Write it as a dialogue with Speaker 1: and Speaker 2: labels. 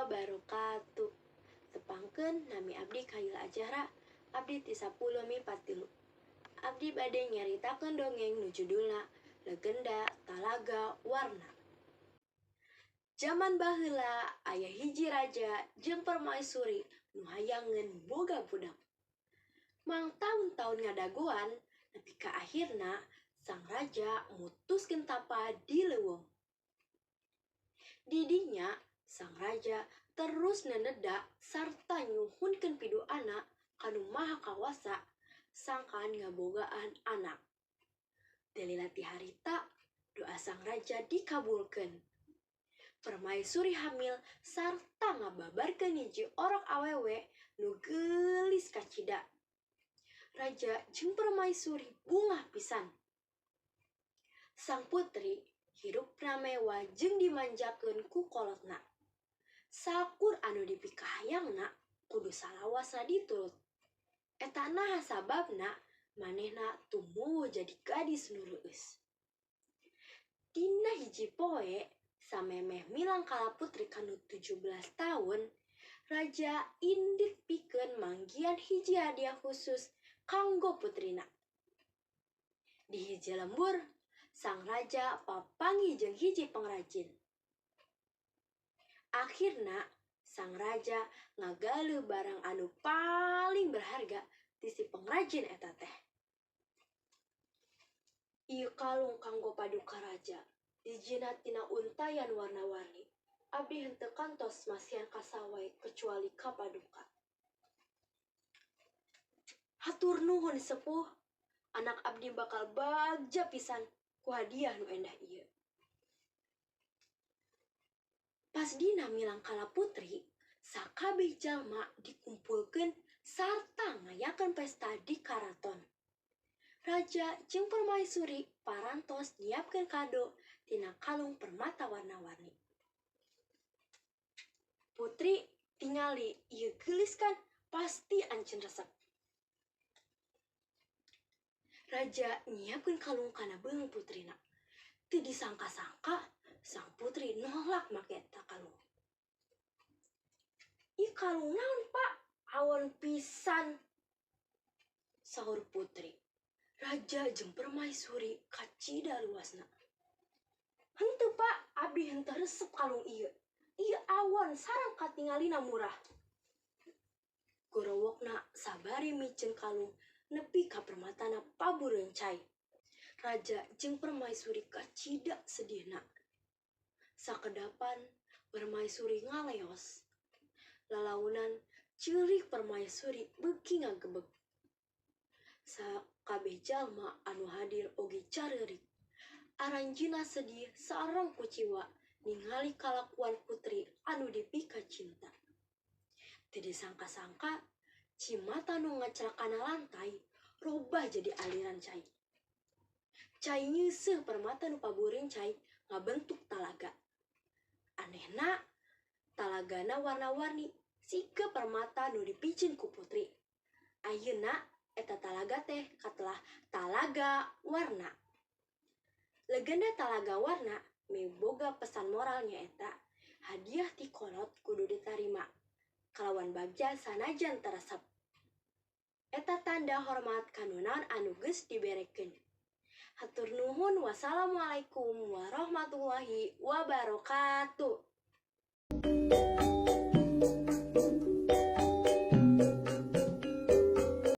Speaker 1: wabarakatuh. Tepangkeun nami abdi Khaila Ajahra, abdi ti 10 Mi 43. Abdi bade nyaritakeun dongeng nu judulna Legenda Talaga Warna. Zaman baheula aya hiji raja jeung permaisuri nu hayangeun boga budak. Mang tahun-tahun ngadaguan, nepi ka akhirna sang raja mutuskeun tapa di leuweung. Di dinya sang raja terus neneda sarta nyuhunkeun pidoana kanu maha kawasa sangkan ngabogaan anak. Dalila ti harita doa sang raja dikabulkeun. Permaisuri hamil sarta ngababarkeun hiji orok awewe nu geulis kacida. Raja jeung permaisuri bungah pisan. Sang putri hirupna mewah jeung dimanjakeun ku kolotna. Sakur anu dipikahayangna kudu salawasna diturut. Eta naha sababna manehna tumuwuh jadi gadis nu reueus. Dina hiji poe samemeh milang kala putri kanu 17 tahun, raja indit pikeun manggian hiji hadiah khusus kanggo putrina. Di hiji lembur, sang raja papanggih jeung hiji pengrajin. Akhirna sang raja ngagaleuh barang anu paling berharga ti si pengrajin eta teh. Ieu kalung kanggo paduka raja, dijina tina untayan warna-warni. Abdi henteu kantos masihan kasawai kecuali ka paduka. Hatur nuhun sepuh, anak abdi bakal bagja pisan ku hadiah nu endah ieu. Pas dina milang kala putri, sakabeh jalma dikumpulkeun sarta ngayakeun pesta di karaton. Raja jeung permaisuri parantos nyiapkeun kado tina kalung permata warna-warni. Putri tingali ieu geulis kan pasti ancen resep. Raja nyiapkeun kalung kana beung putrina. Teu disangka-sangka sang putri nolak make eta kalung. "Ih kalung naon, Pak? Awon pisan," saur putri. Raja jeung permaisuri kacida luasna. "Henteu, Pak, abdi henteu resep kalung ieu. Ieu awon sareng katingalina murah." Gorowokna sabari miceun kalung nepi ka permatana pabureun cai. Raja jeung permaisuri kacida sedihna. Sakedapan permaisuri ngaleos. Lalaunan ceurik permaisuri beuki ngagebeg. Sakabeh jalma anu hadir oge careurik. Aranjeunna sedih sareng kuciwa ningali kalakuan putri anu dipika cinta. Teu disangka-sangka cimata nu ngacrakana lantai robah jadi aliran cai. Cai nyeuseum permata nu pabureun cai ngabentuk talaga. Anehna talagana warna-warni sikeun permata nu dipicieun ku putri. Ayeuna eta talaga teh katelah Talaga Warna. Legenda Talaga Warna miboga pesan moral nyaeta hadiah ti kolot kudu ditarima kalawan bagja sanajan teresep. Eta tanda hormat kanunaon anu geus diberekeun. Hatur nuhun, wassalamualaikum warahmatullahi wabarakatuh.